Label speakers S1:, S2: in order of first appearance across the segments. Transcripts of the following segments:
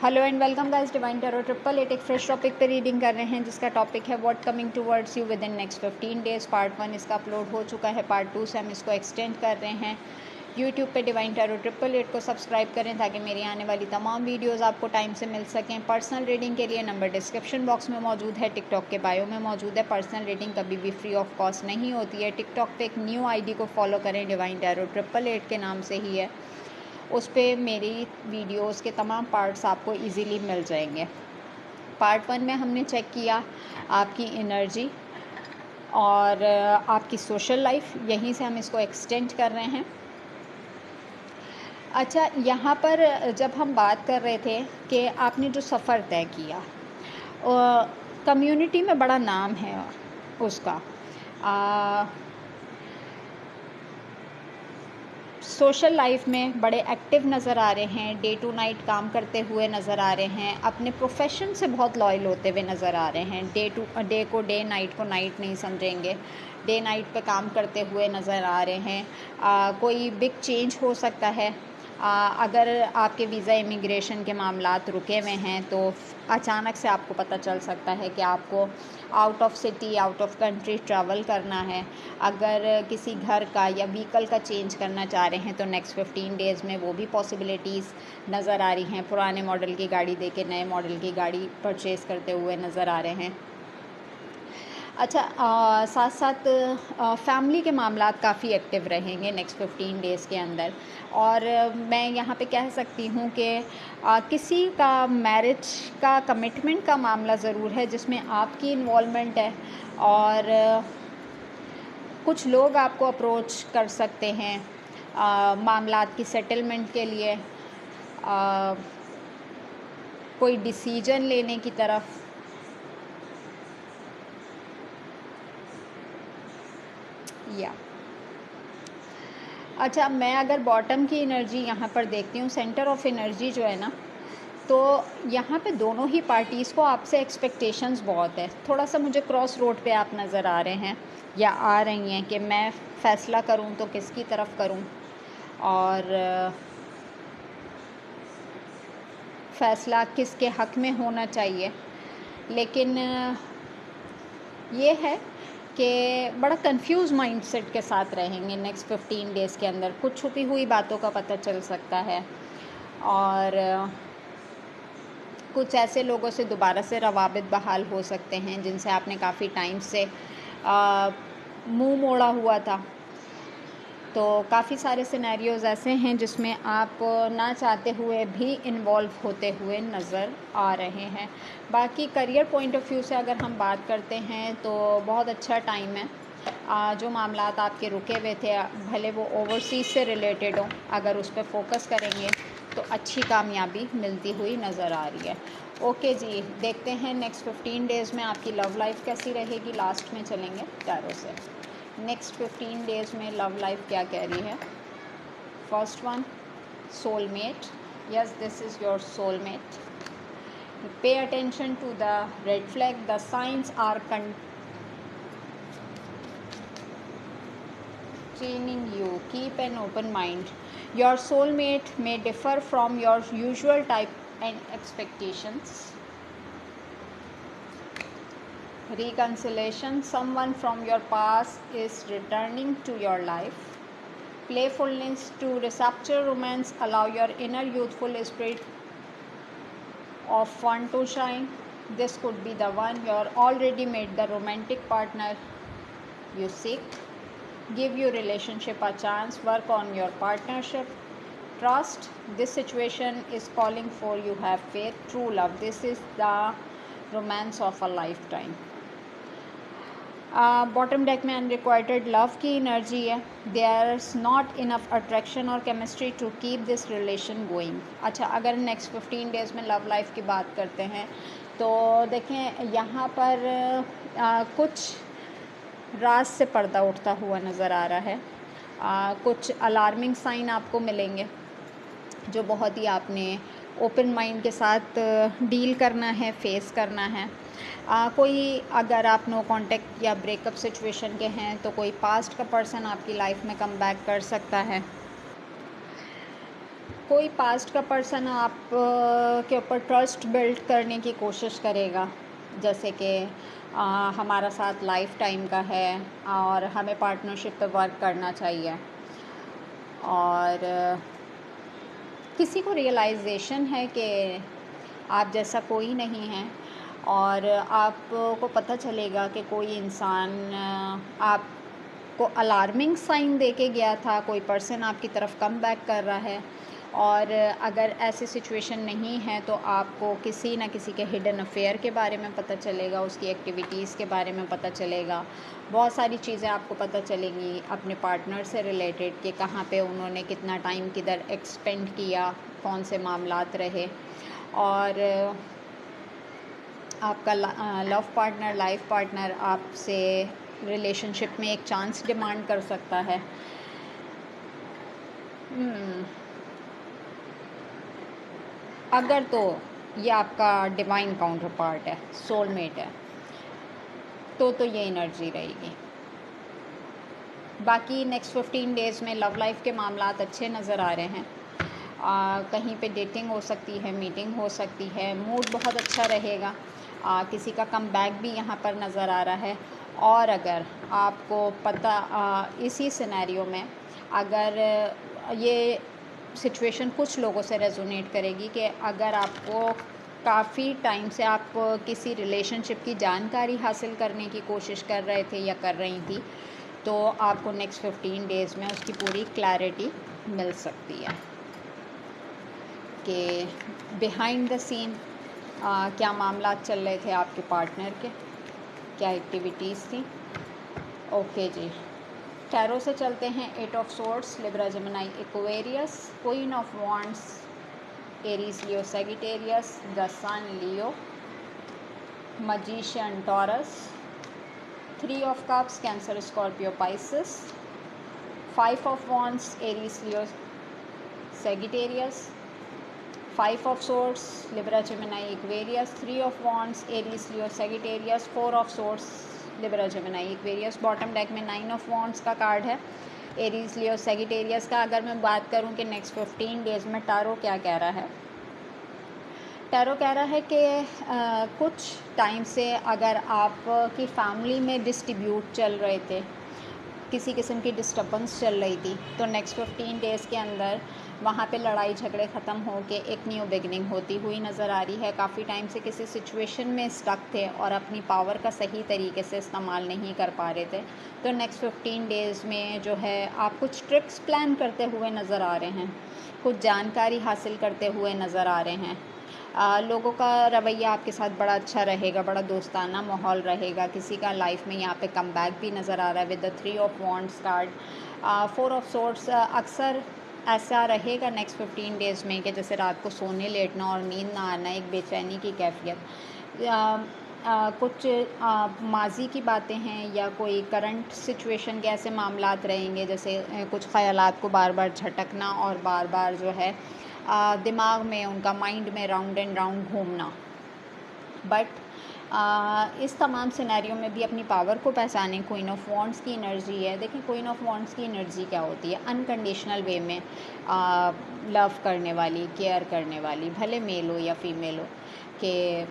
S1: Hello and welcome guys, divine tarot triple eight एक fresh topic पे reading कर रहे हैं जिसका टॉपिक है what coming towards you within next 15 days. Part 1 इसका अपलोड हो चुका है, पार्ट 2 से हम इसको एक्सटेंड कर रहे हैं। यूट्यूब पे डिवाइन टैरो ट्रिपल एट को सब्सक्राइब करें ताकि मेरी आने वाली तमाम वीडियोस आपको टाइम से मिल सकें। पर्सनल रीडिंग के लिए नंबर डिस्क्रिप्शन बॉक्स में मौजूद है, टिकटॉक के बायो में मौजूद है। पर्सनल रीडिंग कभी भी फ्री ऑफ कॉस्ट नहीं होती है। टिकटॉक पे एक न्यू आईडी को फॉलो करें, डिवाइन टैरो ट्रिपल एट के नाम से ही है। उस पर मेरी वीडियोस के तमाम पार्ट्स आपको इजीली मिल जाएंगे। पार्ट 1 में हमने चेक किया आपकी एनर्जी और आपकी सोशल लाइफ, यहीं से हम इसको एक्सटेंड कर रहे हैं। अच्छा, यहाँ पर जब हम बात कर रहे थे कि आपने जो सफ़र तय किया, कम्युनिटी में बड़ा नाम है उसका, सोशल लाइफ में बड़े एक्टिव नज़र आ रहे हैं, डे टू नाइट काम करते हुए नज़र आ रहे हैं, अपने प्रोफेशन से बहुत लॉयल होते हुए नज़र आ रहे हैं। डे को डे, नाइट को नाइट नहीं समझेंगे, डे नाइट पे काम करते हुए नज़र आ रहे हैं। कोई बिग चेंज हो सकता है। अगर आपके वीज़ा इमिग्रेशन के मामलात रुके हुए हैं तो अचानक से आपको पता चल सकता है कि आपको out of city, out of country travel करना है। अगर किसी घर का या व्हीकल का चेंज करना चाह रहे हैं तो नेक्स्ट 15 डेज़ में वो भी पॉसिबिलिटीज़ नज़र आ रही हैं। पुराने मॉडल की गाड़ी देके नए मॉडल की गाड़ी परचेज़ करते हुए नज़र आ रहे हैं। अच्छा, साथ साथ फैमिली के मामलात काफ़ी एक्टिव रहेंगे नेक्स्ट 15 डेज़ के अंदर। और मैं यहाँ पे कह सकती हूँ कि किसी का मैरिज का, कमिटमेंट का मामला ज़रूर है जिसमें आपकी इन्वॉल्वमेंट है। और कुछ लोग आपको अप्रोच कर सकते हैं मामलात की सेटलमेंट के लिए, कोई डिसीजन लेने की तरफ। या अच्छा, मैं अगर बॉटम की एनर्जी यहाँ पर देखती हूँ, सेंटर ऑफ एनर्जी जो है ना, तो यहाँ पे दोनों ही पार्टीज़ को आपसे एक्सपेक्टेशंस बहुत है। थोड़ा सा मुझे क्रॉस रोड पे आप नज़र आ रहे हैं या आ रही हैं कि मैं फ़ैसला करूँ तो किसकी तरफ करूँ, और फ़ैसला किसके हक़ में होना चाहिए। लेकिन ये है कि बड़ा कंफ्यूज माइंडसेट के साथ रहेंगे नेक्स्ट 15 डेज़ के अंदर। कुछ छुपी हुई बातों का पता चल सकता है और कुछ ऐसे लोगों से दोबारा से रवाबित बहाल हो सकते हैं जिनसे आपने काफ़ी टाइम से मुंह मोड़ा हुआ था। तो काफ़ी सारे सिनेरियोज़ ऐसे हैं जिसमें आप ना चाहते हुए भी इन्वॉल्व होते हुए नज़र आ रहे हैं। बाकी करियर पॉइंट ऑफ व्यू से अगर हम बात करते हैं तो बहुत अच्छा टाइम है। जो मामलात आपके रुके हुए थे, भले वो ओवरसीज़ से रिलेटेड हो, अगर उस पर फोकस करेंगे तो अच्छी कामयाबी मिलती हुई नज़र आ रही है। ओके जी, देखते हैं नेक्स्ट 15 डेज़ में आपकी लव लाइफ कैसी रहेगी। लास्ट में चलेंगे टैरो से। नेक्स्ट 15 डेज़ में लव लाइफ क्या कह रही है। First one, soulmate. Yes, this is your soulmate. Pay attention to the red flag, the signs are training you. Keep an open mind. Your soulmate may differ from your usual type and expectations. Reconciliation. Someone from your past is returning to your life. Playfulness to recapture romance. Allow your inner youthful spirit of fun to shine. This could be the one. You're already made the romantic partner you seek. Give your relationship a chance. Work on your partnership. Trust. This situation is calling for you. Have faith. True love. This is the romance of a lifetime. Bottom deck में unrequited love की energy है। There is not enough attraction और chemistry to keep this relation going. अच्छा, अगर next 15 days में love life की बात करते हैं तो देखें यहाँ पर कुछ राज से पर्दा उठता हुआ नज़र आ रहा है। कुछ अलार्मिंग साइन आपको मिलेंगे जो बहुत ही आपने ओपन माइंड के साथ डील करना है, फेस करना है। कोई, अगर आप नो कांटेक्ट या ब्रेकअप सिचुएशन के हैं तो कोई पास्ट का पर्सन आपकी लाइफ में कम बैक कर सकता है। कोई पास्ट का पर्सन आप के ऊपर ट्रस्ट बिल्ड करने की कोशिश करेगा, जैसे कि हमारा साथ लाइफ टाइम का है और हमें पार्टनरशिप पे वर्क करना चाहिए, और किसी को रियलाइजेशन है कि आप जैसा कोई नहीं है, और आपको पता चलेगा कि कोई इंसान आपको अलार्मिंग साइन दे के गया था, कोई पर्सन आपकी तरफ कम बैक कर रहा है। और अगर ऐसी सिचुएशन नहीं है तो आपको किसी न किसी के हिडन अफेयर के बारे में पता चलेगा, उसकी एक्टिविटीज़ के बारे में पता चलेगा, बहुत सारी चीज़ें आपको पता चलेंगी अपने पार्टनर से रिलेटेड कि कहाँ पे उन्होंने कितना टाइम किधर एक्सपेंड किया, कौन से मामलात रहे। और आपका लव पार्टनर, लाइफ पार्टनर आपसे रिलेशनशिप में एक चांस डिमांड कर सकता है। अगर तो ये आपका डिवाइन काउंटर पार्ट है, सोलमेट है, तो ये एनर्जी रहेगी। बाकी नेक्स्ट 15 डेज़ में लव लाइफ के मामलात अच्छे नज़र आ रहे हैं। कहीं पे डेटिंग हो सकती है, मीटिंग हो सकती है, मूड बहुत अच्छा रहेगा। किसी का कम बैक भी यहाँ पर नज़र आ रहा है। और अगर आपको पता इसी सिनेरियो में अगर ये सिचुएशन कुछ लोगों से रेजोनेट करेगी कि अगर आपको काफ़ी टाइम से आप किसी रिलेशनशिप की जानकारी हासिल करने की कोशिश कर रहे थे या कर रही थी, तो आपको नेक्स्ट 15 डेज़ में उसकी पूरी क्लैरिटी मिल सकती है कि बिहाइंड द सीन क्या मामला चल रहे थे आपके पार्टनर के, क्या एक्टिविटीज़ थी। ओके जी, टैरो से चलते हैं। 8 of swords, Libra Gemini Aquarius, queen of wands Aries Leo Sagittarius, the sun Leo, magician Taurus, 3 of cups Cancer Scorpio Pisces, 5 of wands Aries Leo Sagittarius, 5 of swords Libra Gemini Aquarius, 3 of wands Aries Leo Sagittarius, 4 of swords Libra Gemini Aquarius. Bottom deck में 9 of wands का card है, Aries Leo Sagittarius का। अगर मैं बात करूं कि next 15 days में टैरो क्या कह रहा है, टैरो कह रहा है कि कुछ टाइम से अगर आपकी फैमिली में डिस्ट्रीब्यूट चल रहे थे, किसी किस्म की डिस्टर्बेंस चल रही थी, तो नेक्स्ट 15 डेज़ के अंदर वहाँ पे लड़ाई झगड़े ख़त्म हो के एक न्यू बिगनिंग होती हुई नज़र आ रही है। काफ़ी टाइम से किसी सिचुएशन में स्टक थे और अपनी पावर का सही तरीके से इस्तेमाल नहीं कर पा रहे थे, तो नेक्स्ट 15 डेज़ में जो है आप कुछ ट्रिक्स प्लान करते हुए नज़र आ रहे हैं, कुछ जानकारी हासिल करते हुए नज़र आ रहे हैं। लोगों का रवैया आपके साथ बड़ा अच्छा रहेगा, बड़ा दोस्ताना माहौल रहेगा। किसी का लाइफ में यहाँ पे कम बैक भी नज़र आ रहा है with the 3 of wands card. 4 of swords अक्सर ऐसा रहेगा नेक्स्ट 15 डेज़ में कि जैसे रात को सोने लेटना और नींद ना आना, एक बेचैनी की कैफियत। कुछ माजी की बातें हैं या कोई करंट सिचुएशन के ऐसे मामलात रहेंगे, जैसे कुछ ख़यालात को बार बार झटकना और बार बार जो है दिमाग में, उनका माइंड में राउंड एंड राउंड घूमना। बट इस तमाम सिनेरियो में भी अपनी पावर को पहचानें। क्वीन ऑफ वांड्स की एनर्जी है। देखिए क्वीन ऑफ वांड्स की एनर्जी क्या होती है, अनकंडीशनल वे में लव करने वाली, केयर करने वाली, भले मेल हो या फीमेल हो, कि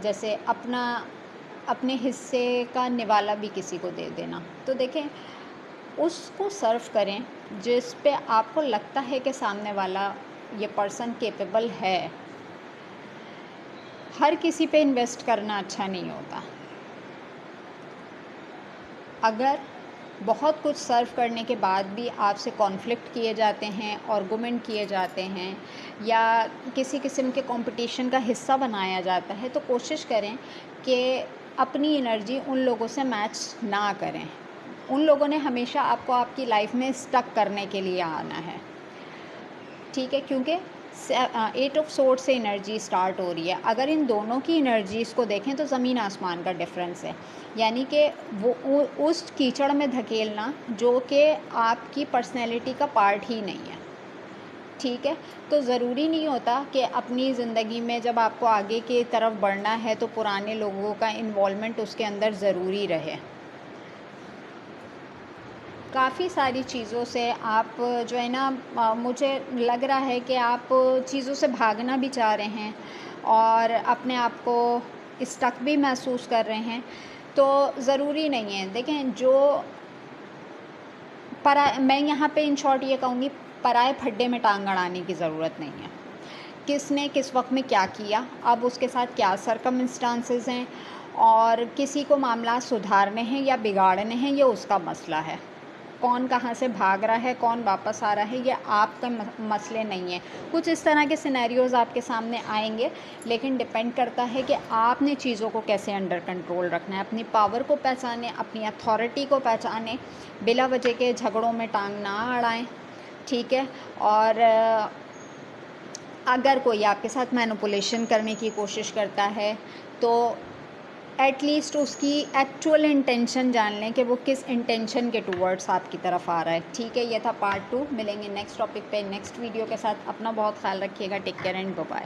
S1: जैसे अपने हिस्से का निवाला भी किसी को दे देना। तो देखें, उसको सर्व करें जिस पे आपको लगता है कि सामने वाला ये पर्सन केपेबल है। हर किसी पे इन्वेस्ट करना अच्छा नहीं होता। अगर बहुत कुछ सर्व करने के बाद भी आपसे कॉन्फ्लिक्ट किए जाते हैं, आर्गुमेंट किए जाते हैं या किसी किस्म के कंपटीशन का हिस्सा बनाया जाता है, तो कोशिश करें कि अपनी एनर्जी उन लोगों से मैच ना करें। उन लोगों ने हमेशा आपको आपकी लाइफ में स्टक करने के लिए आना है, ठीक है, क्योंकि 8 ऑफ सोर्ड से एनर्जी स्टार्ट हो रही है। अगर इन दोनों की एनर्जीज़ को देखें तो ज़मीन आसमान का डिफरेंस है। यानी कि वो उस कीचड़ में धकेलना जो कि आपकी पर्सनैलिटी का पार्ट ही नहीं है, ठीक है। तो ज़रूरी नहीं होता कि अपनी ज़िंदगी में जब आपको आगे की तरफ बढ़ना है तो पुराने लोगों का इन्वॉल्वमेंट उसके अंदर ज़रूरी रहे। काफ़ी सारी चीज़ों से आप जो है ना मुझे लग रहा है कि आप चीज़ों से भागना भी चाह रहे हैं और अपने आप को स्टक भी महसूस कर रहे हैं। तो ज़रूरी नहीं है, देखें जो मैं यहाँ पे इन शॉर्ट ये कहूँगी, पराए फड्डे में टांग अड़ाने की ज़रूरत नहीं है। किसने किस वक्त में क्या किया, अब उसके साथ क्या सरकमस्टांसेस हैं और किसी को मामला सुधारने हैं या बिगाड़ने हैं, ये उसका मसला है। कौन कहाँ से भाग रहा है, कौन वापस आ रहा है, ये आपके मसले नहीं है। कुछ इस तरह के सिनेरियोज़ आपके सामने आएंगे, लेकिन डिपेंड करता है कि आपने चीज़ों को कैसे अंडर कंट्रोल रखना है। अपनी पावर को पहचानें, अपनी अथॉरिटी को पहचानें, बिला वजह के झगड़ों में टांग ना अड़ाएं, ठीक है। और अगर कोई आपके साथ मैनिपुलेशन करने की कोशिश करता है तो एटलीस्ट उसकी एक्चुअल इंटेंशन जान लें कि वो किस इंटेंशन के टूवर्ड्स आपकी तरफ आ रहा है, ठीक है। ये था पार्ट 2। मिलेंगे नेक्स्ट टॉपिक पे नेक्स्ट वीडियो के साथ। अपना बहुत ख्याल रखिएगा। Take care and bye bye.